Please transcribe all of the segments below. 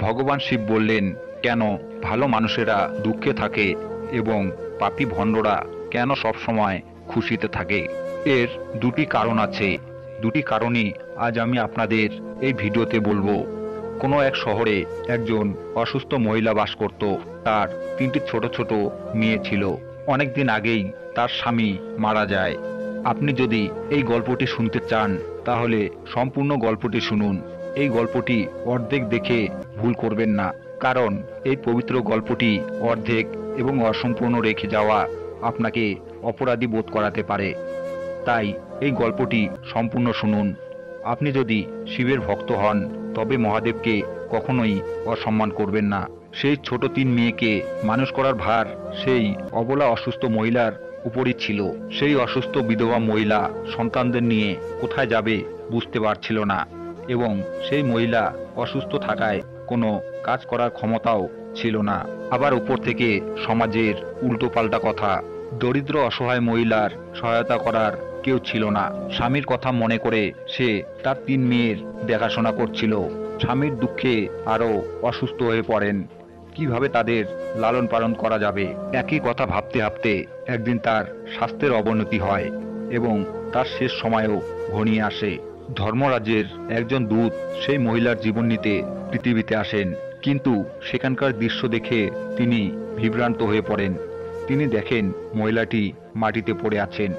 ভগবান শিব বললেন, কেন ভালো মানুষেরা দুঃখে থাকে এবং পাপী ভণ্ডরা কেন সবসময় খুশিতে থাকে? এর দুটি কারণ আছে। দুটি কারণই আজ আমি আপনাদের এই ভিডিওতে বলবো। কোনো এক শহরে একজন অসুস্থ মহিলা বাস করত। তার তিনটি ছোট ছোট মেয়ে ছিল। অনেকদিন আগেই তার স্বামী মারা যায়। আপনি যদি এই গল্পটি শুনতে চান তাহলে সম্পূর্ণ গল্পটি শুনুন। এই গল্পটি অর্ধেক দেখে ভুল করবেন না, কারণ এই পবিত্র গল্পটি অর্ধেক এবং অসম্পূর্ণ রেখে যাওয়া আপনাকে অপরাধী বোধ করাতে পারে। তাই এই গল্পটি সম্পূর্ণ শুনুন। আপনি যদি শিবের ভক্ত হন তবে মহাদেবকে কখনোই অসম্মান করবেন না। সেই ছোট তিন মেয়েকে মানুষ করার ভার সেই অবলা অসুস্থ মহিলার উপরই ছিল। সেই অসুস্থ বিধবা মহিলা সন্তানদের নিয়ে কোথায় যাবে বুঝতে পারছিল না, এবং সেই মহিলা অসুস্থ থাকায় কোনো কাজ করার ক্ষমতাও ছিল না। আবার উপর থেকে সমাজের উল্টোপাল্টা কথা। দরিদ্র অসহায় মহিলার সহায়তা করার কেউ ছিল না। স্বামীর কথা মনে করে সে তার তিন মেয়ের দেখাশোনা করছিল। স্বামীর দুঃখে আরও অসুস্থ হয়ে পড়েন। কিভাবে তাদের লালন পালন করা যাবে, একই কথা ভাবতে ভাবতে একদিন তার স্বাস্থ্যের অবনতি হয় এবং তার শেষ সময়ও ঘনিয়ে আসে। ধর্মরাজের একজন দূত সেই মহিলার জীবন নিতে পৃথিবীতে আসেন, কিন্তু সেখানকার দৃশ্য দেখে তিনি বিভ্রান্ত হয়ে পড়েন। তিনি দেখেন মহিলাটি মাটিতে পড়ে আছেন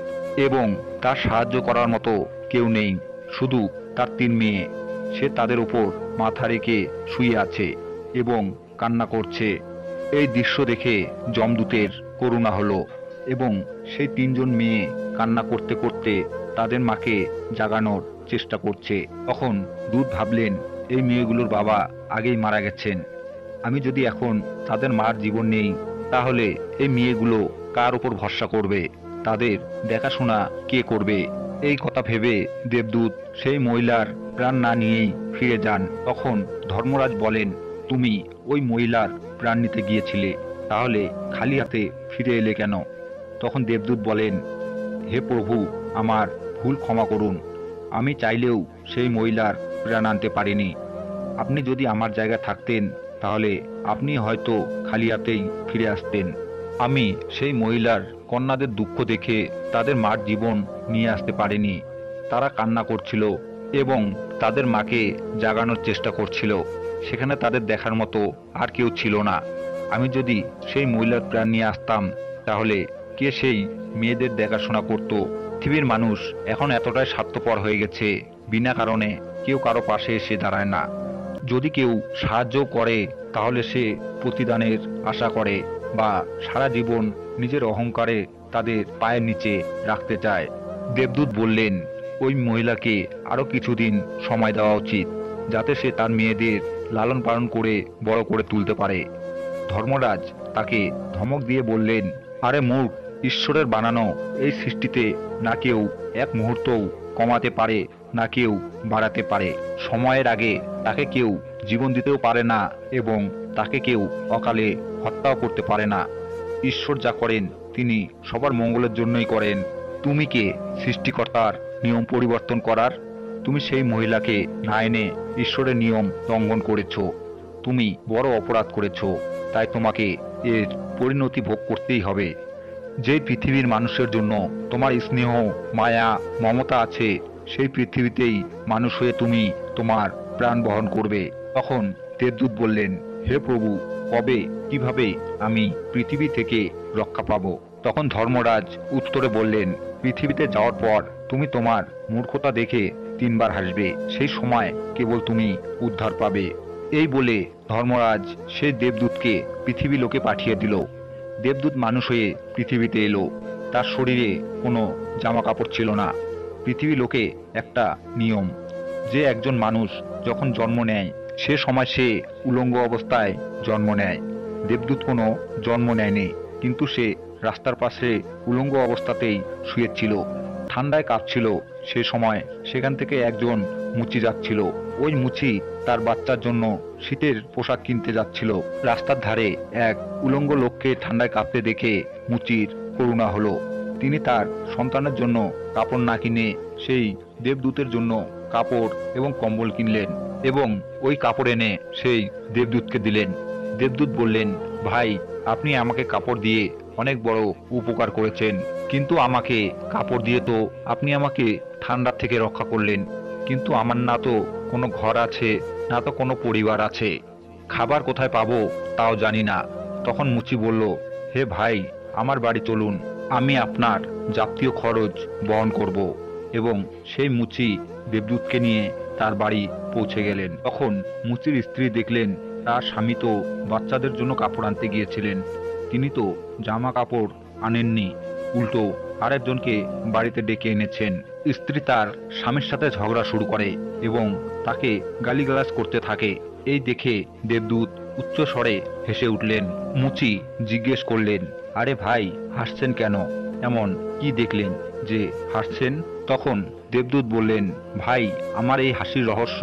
এবং তার সাহায্য করার মতো কেউ নেই, শুধু তার তিন মেয়ে। সে তাদের উপর মাথা রেখে শুয়ে আছে এবং কান্না করছে। এই দৃশ্য দেখে যমদূতের করুণা হলো এবং সেই তিনজন মেয়ে কান্না করতে করতে তাদের মাকে জাগানোর চেষ্টা করছে। তখন দূত ভাবলেন, এই মেয়েগুলোর বাবা আগেই মারা গেছেন। আমি যদি এখন তাদের মার জীবন নেই তাহলে এই মেয়েগুলো কার উপর ভরসা করবে, তাদের দেখাশোনা কে করবে? এই কথা ভেবে দেবদূত সেই মহিলার প্রাণ না নিয়েই ফিরে যান। তখন ধর্মরাজ বলেন, তুমি ওই মহিলার প্রাণ নিতে গিয়েছিলে, তাহলে খালি হাতে ফিরে এলে কেন? তখন দেবদূত বলেন, হে প্রভু, আমার ভুল ক্ষমা করুন। আমি চাইলেও সেই মহিলার প্রাণ আনতে পারিনি। আপনি যদি আমার জায়গায় থাকতেন তাহলে আপনি হয়তো খালি হাতেই ফিরে আসতেন। আমি সেই মহিলার কন্যাদের দুঃখ দেখে তাদের মার জীবন নিয়ে আসতে পারিনি। তারা কান্না করছিল এবং তাদের মাকে জাগানোর চেষ্টা করছিল। সেখানে তাদের দেখার মতো আর কেউ ছিল না। আমি যদি সেই মহিলার প্রাণ নিয়ে আসতাম তাহলে কে সেই মেয়েদের দেখাশোনা করত? পৃথিবীর মানুষ এখন এতটাই স্বার্থপর হয়ে গেছে, বিনা কারণে কেউ কারো পাশে এসে দাঁড়ায় না। যদি কেউ সাহায্য করে তাহলে সে প্রতিদানের আশা করে বা সারা জীবন নিজের অহংকারে তাদের পায়ের নিচে রাখতে চায়। দেবদূত বললেন, ওই মহিলাকে আরো কিছুদিন সময় দেওয়া উচিত, যাতে সে তার মেয়েদের লালন পালন করে বড় করে তুলতে পারে। ধর্মরাজ তাকে ধমক দিয়ে বললেন, আরে মূর্খ, ঈশ্বরের বানানো এই সৃষ্টিতে না কেউ এক মুহূর্তও কমাতে পারে না কেউ বাড়াতে পারে। সময়ের আগে তাকে কেউ জীবন দিতেও পারে না এবং তাকে কেউ অকালে হত্যাও করতে পারে না। ঈশ্বর যা করেন তিনি সবার মঙ্গলের জন্যই করেন। তুমি কে সৃষ্টিকর্তার নিয়ম পরিবর্তন করার? তুমি সেই মহিলাকে না এনে ঈশ্বরের নিয়ম লঙ্ঘন করেছ। তুমি বড় অপরাধ করেছ, তাই তোমাকে এর পরিণতি ভোগ করতেই হবে। যে পৃথিবীর মানুষের জন্য তোমার স্নেহ, মায়া, মমতা আছে, সেই পৃথিবীতেই মানুষ হয়ে তুমি তোমার প্রাণ বহন করবে। তখন দেবদূত বললেন, হে প্রভু, কবে কিভাবে আমি পৃথিবী থেকে রক্ষা পাবো? তখন ধর্মরাজ উত্তরে বললেন, পৃথিবীতে যাওয়ার পর তুমি তোমার মূর্খতা দেখে তিনবার হাসবে, সেই সময় কেবল তুমি উদ্ধার পাবে। এই বলে ধর্মরাজ সেই দেবদূতকে পৃথিবী লোকে পাঠিয়ে দিল। দেবদূত মানুষ হয়ে পৃথিবীতে এলো। তার শরীরে কোনো জামা কাপড় ছিল না। পৃথিবী লোকে একটা নিয়ম, যে একজন মানুষ যখন জন্ম নেয় সে সময় সে উলঙ্গ অবস্থায় জন্ম নেয়। দেবদূত কোনো জন্ম নেয়নি, কিন্তু সে রাস্তার পাশে উলঙ্গ অবস্থাতেই শুয়েছিল। ঠান্ডায় কাঁপছিল। সে সময় সেখান থেকে একজন মুচি যাচ্ছিল। ওই মুচি তার বাচ্চার জন্য শীতের পোশাক কিনতে যাচ্ছিল। রাস্তার ধারে এক উলঙ্গ লোককে ঠান্ডায় কাঁপতে দেখে মুচির করুণা হলো। তিনি তার সন্তানের জন্য কাপড় না কিনে সেই দেবদূতের জন্য কাপড় এবং কম্বল কিনলেন। এবং ওই কাপড় এনে সেই দেবদূতকে দিলেন। দেবদূত বললেন, ভাই, আপনি আমাকে কাপড় দিয়ে অনেক বড় উপকার করেছেন, কিন্তু আমাকে কাপড় দিয়ে তো আপনি আমাকে ঠান্ডা থেকে রক্ষা করলেন, কিন্তু আমার না তো কোনো ঘর আছে, না তো কোনো পরিবার আছে, খাবার কোথায় পাবো তাও জানি না। তখন মুচি বলল, হে ভাই, আমার বাড়ি চলুন, আমি আপনার যাবতীয় খরচ বহন করব। এবং সেই মুচি দেবদূতকে নিয়ে তার বাড়ি পৌঁছে গেলেন। তখন মুচির স্ত্রী দেখলেন তার স্বামী তো বাচ্চাদের জন্য কাপড় আনতে গিয়েছিলেন, তিনি তো জামা কাপড় আনেননি, উল্টো আরেকজনকে বাড়িতে ডেকে এনেছেন। স্ত্রী তার স্বামীর সাথে ঝগড়া শুরু করে এবং তাকে গালিগালাজ করতে থাকে। এই দেখে দেবদূত উচ্চ স্বরে হেসে উঠলেন। মুচি জিজ্ঞেস করলেন, আরে ভাই, হাসছেন কেন? এমন কি দেখলেন যে হাসছেন? তখন দেবদূত বললেন, ভাই, আমার এই হাসির রহস্য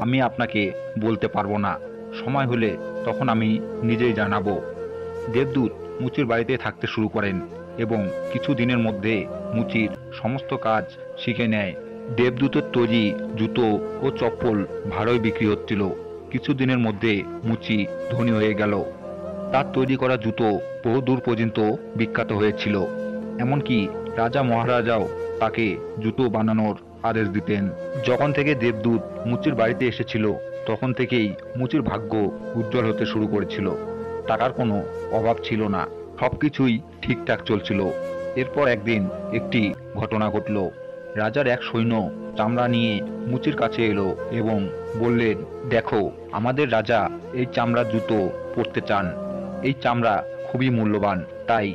আমি আপনাকে বলতে পারবো না, সময় হলে তখন আমি নিজেই জানাবো। দেবদূত মুচির বাড়িতে থাকতে শুরু করেন এবং কিছু দিনের মধ্যে মুচির সমস্ত কাজ শিখে নেয়। দেবদূতের তৈরি জুতো ও চপ্পল ভালোই বিক্রি হচ্ছিল। কিছু দিনের মধ্যে মুচি ধনী হয়ে গেল। তার তৈরি করা জুতো বহু দূর পর্যন্ত বিখ্যাত হয়েছিল। এমনকি রাজা মহারাজাও তাকে জুতো বানানোর আদেশ দিতেন। যখন থেকে দেবদূত মুচির বাড়িতে এসেছিল তখন থেকেই মুচির ভাগ্য উজ্জ্বল হতে শুরু করেছিল। টাকার কোনো অভাব ছিল না, সবকিছুই ঠিকঠাক চলছিল। এরপর একদিন একটি ঘটনা ঘটল। রাজার এক সৈন্য চামড়া নিয়ে মুচির কাছে এলো এবং বললেন, দেখো, আমাদের রাজা এই চামড়ার জুতো পরতে চান। এই চামড়া খুবই মূল্যবান, তাই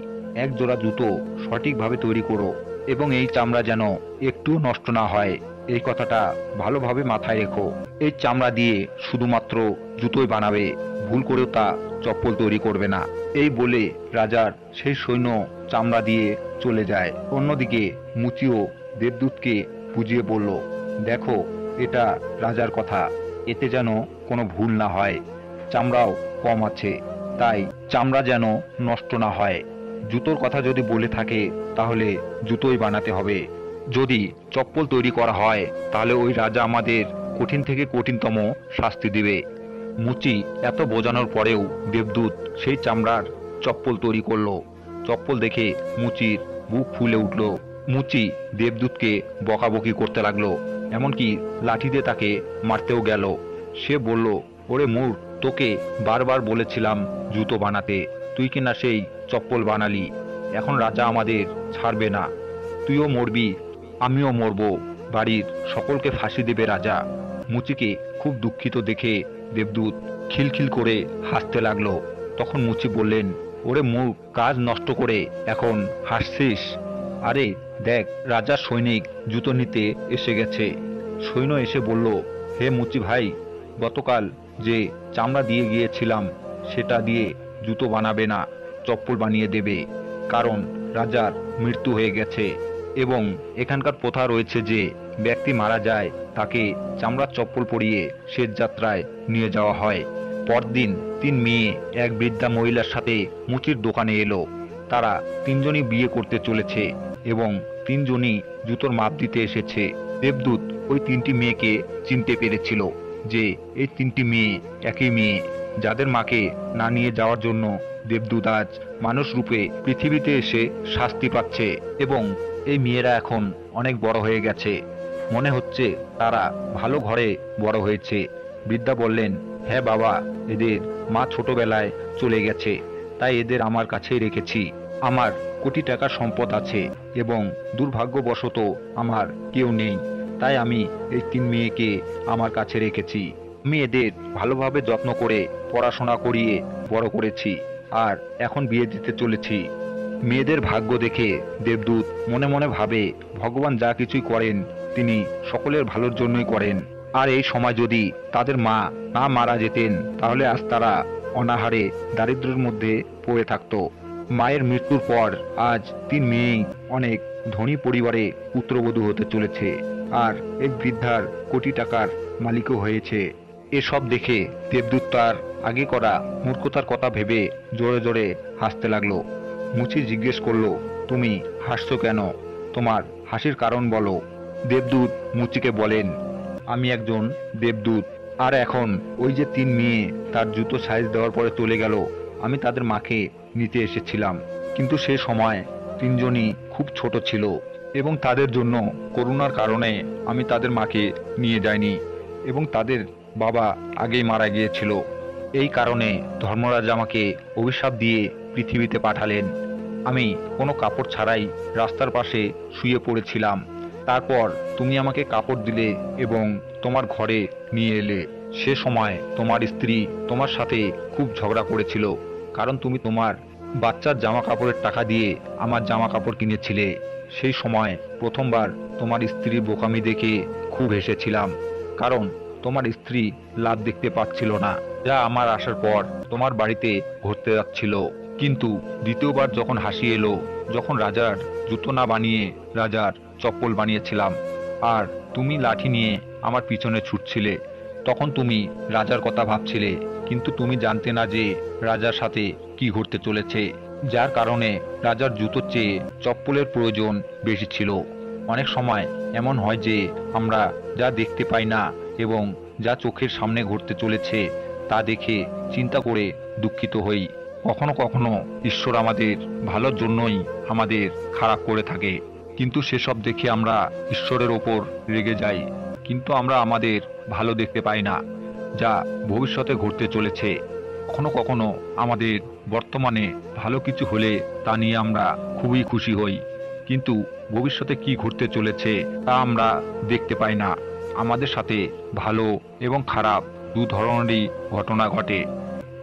এক জোড়া জুতো সঠিকভাবে তৈরি করো এবং এই চামড়া যেন একটু নষ্ট না হয়, এই কথাটা ভালোভাবে মাথায় রেখো। এই চামড়া দিয়ে শুধুমাত্র জুতোই বানাবে, ভুল করেও তা চপ্পল তৈরি করবে না। এই বলে রাজার সেই সৈন্য চামড়া দিয়ে চলে যায়। অন্যদিকে মুচিও দেবদূতকে বুঝিয়ে বলল, দেখো, এটা রাজার কথা, এতে যেন কোনো ভুল না হয়, চামড়াও কম আছে, তাই চামড়া যেন নষ্ট না হয়। জুতোর কথা যদি বলে থাকে তাহলে জুতোই বানাতে হবে। যদি চপ্পল তৈরি করা হয় তাহলে ওই রাজা আমাদের কঠিন থেকে কঠিনতম শাস্তি দিবে। মুচি এত বোঝানোর পরেও দেবদূত সেই চামড়ার চপ্পল তৈরি করলো। চপ্পল দেখে মুচির বুক ফুলে উঠল। মুচি দেবদূতকে বকাবকি করতে লাগলো, এমনকি লাঠি দিয়ে তাকে মারতেও গেল। সে বলল, ওরে মূর্খ, তোকে বারবার বলেছিলাম জুতো বানাতে, তুই কিনা সেই চপ্পল বানালি। এখন রাজা আমাদের ছাড়বে না, তুইও মরবি, আমিও মরব, বাড়ির সকলকে ফাঁসি দেবে রাজা। মুচিকে খুব দুঃখিত দেখে দেবদূত খিলখিল করে হাসতে লাগলো। তখন মুচি বললেন, ওরে মূর্খ, কাজ নষ্ট করে এখন হাসছিস? আরে দেখ, রাজার সৈনিক জুতো নিতে এসে গেছে। সৈন্য এসে বলল, হে মুচি ভাই, গতকাল যে চামড়া দিয়ে গিয়েছিলাম সেটা দিয়ে জুতো বানাবে না, চপ্পল বানিয়ে দেবে, কারণ রাজার মৃত্যু হয়ে গেছে এবং এখানকার প্রথা রয়েছে যে ব্যক্তি মারা যায় তাকে চামড়ার চপ্পল পরিয়ে শেষ যাত্রায় নিয়ে যাওয়া হয়। পরদিন তিন মেয়ে এক বৃদ্ধা মহিলার সাথে মুচির দোকানে এলো। তারা তিনজনই বিয়ে করতে চলেছে এবং তিনজনই জুতোর মাপ দিতে এসেছে। দেবদূত ওই তিনটি মেয়েকে চিনতে পেরেছিল যে এই তিনটি মেয়ে একই মেয়ে, যাদের মাকে না নিয়ে যাওয়ার জন্য দেবদূত আজ মানুষ রূপে পৃথিবীতে এসে শাস্তি পাচ্ছে। এবং এই মেয়েরা এখন অনেক বড় হয়ে গেছে, মনে হচ্ছে তারা ভালো ঘরে বড় হয়েছে। বৃদ্ধা বললেন, হ্যাঁ বাবা, এদের মা ছোটবেলায় চলে গেছে, তাই এদের আমার কাছেই রেখেছি। আমার কোটি টাকার সম্পদ আছে এবং দুর্ভাগ্যবশত আমার কেউ নেই, তাই আমি এই তিন মেয়েকে আমার কাছে রেখেছি। আমি এদের ভালোভাবে যত্ন করে পড়াশোনা করিয়ে বড় করেছি, আর এখন বিয়ে দিতে চলেছি। মেয়েদের ভাগ্য দেখে দেবদূত মনে মনে ভাবে, ভগবান যা কিছুই করেন তিনি সকলের ভালোর জন্যই করেন। আর এই সময় যদি তাদের মা না মারা যেতেন তাহলে আজ তারা অনাহারে দারিদ্র্যের মধ্যে পড়ে থাকতো। মায়ের মৃত্যুর পর আজ তিন মেয়েই অনেক ধনী পরিবারে পুত্রবধূ হতে চলেছে, আর এই বৃদ্ধার কোটি টাকার মালিকও হয়েছে। এসব দেখে দেবদূত তার আগে করা মূর্খতার কথা ভেবে জোরে জোরে হাসতে লাগলো। মুচি জিজ্ঞেস করলো, তুমি হাসছো কেন? তোমার হাসির কারণ বলো। দেবদূত মুচিকে বলেন, আমি একজন দেবদূত, আর এখন ওই যে 3 মেয়ে তার জুতো সাইজ দেওয়ার পরে চলে গেল, আমি তাদের মাকে নিতে এসেছিলাম, কিন্তু সে সময় 3জনই খুব ছোট ছিল এবং তাদের জন্য করোনার কারণে আমি তাদের মাকে নিয়ে যাইনি এবং তাদের বাবা আগেই মারা গিয়েছিল। এই কারণে ধর্মরাজ আমাকে অভিশাপ দিয়ে পৃথিবীতে পাঠালেন। আমি কোনো কাপড় ছাড়াই রাস্তার পাশে শুয়ে পড়েছিলাম। তারপর তুমি আমাকে কাপড় দিলে এবং তোমার ঘরে নিয়ে এলে। সে সময় তোমার স্ত্রী তোমার সাথে খুব ঝগড়া করেছিল, কারণ তুমি তোমার বাচ্চার জামা কাপড়ের টাকা দিয়ে আমার জামা কাপড় কিনেছিলে। সেই সময় প্রথমবার তোমার স্ত্রীর বোকামি দেখে খুব হেসেছিলাম, কারণ তোমার স্ত্রী লাভ দেখতে পাচ্ছিল না, যা আমার আসার পর তোমার বাড়িতে ঘুরতে যাচ্ছিল। কিন্তু দ্বিতীয়বার যখন হাসি এলো, যখন রাজার জুতো না বানিয়ে রাজার চপ্পল বানিয়েছিলাম, আর তুমি লাঠি নিয়ে আমার পিছনে ছুটছিলে, তখন তুমি রাজার কথা ভাবছিলে, কিন্তু তুমি জানতে না যে রাজার সাথে কি ঘটতে চলেছে, যার কারণে রাজার জুতোর চেয়ে চপ্পলের প্রয়োজন বেশি ছিল। অনেক সময় এমন হয় যে আমরা যা দেখতে পাই না এবং যা চোখের সামনে ঘটতে চলেছে তা দেখে চিন্তা করে দুঃখিত হই। কখনো কখনো ঈশ্বর আমাদের ভালোর জন্যই আমাদের খারাপ করে থাকে, কিন্তু সেসব দেখে আমরা ঈশ্বরের ওপর রেগে যাই, কিন্তু আমরা আমাদের ভালো দেখতে পাই না, যা ভবিষ্যতে ঘটতে চলেছে। কখনো কখনো আমাদের বর্তমানে ভালো কিছু হলে তা নিয়ে আমরা খুবই খুশি হই, কিন্তু ভবিষ্যতে কি ঘটতে চলেছে তা আমরা দেখতে পাই না। আমাদের সাথে ভালো এবং খারাপ দু ধরনেরই ঘটনা ঘটে।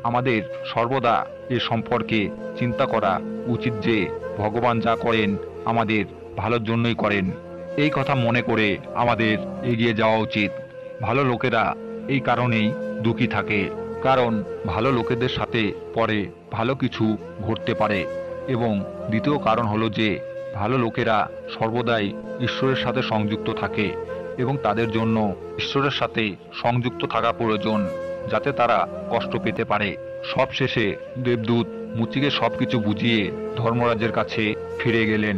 আমাদের সর্বদা এ সম্পর্কে চিন্তা করা উচিত যে ভগবান যা করেন আমাদের ভালোর জন্যই করেন। এই কথা মনে করে আমাদের এগিয়ে যাওয়া উচিত। ভালো লোকেরা এই কারণেই দুঃখী থাকে, কারণ ভালো লোকেদের সাথে পরে ভালো কিছু ঘটতে পারে। এবং দ্বিতীয় কারণ হলো যে ভালো লোকেরা সর্বদাই ঈশ্বরের সাথে সংযুক্ত থাকে এবং তাদের জন্য ঈশ্বরের সাথে সংযুক্ত থাকা প্রয়োজন, যাতে তারা কষ্ট পেতে পারে। সবশেষে দেবদূত মুচিকে সবকিছু বুঝিয়ে ধর্মরাজের কাছে ফিরে গেলেন।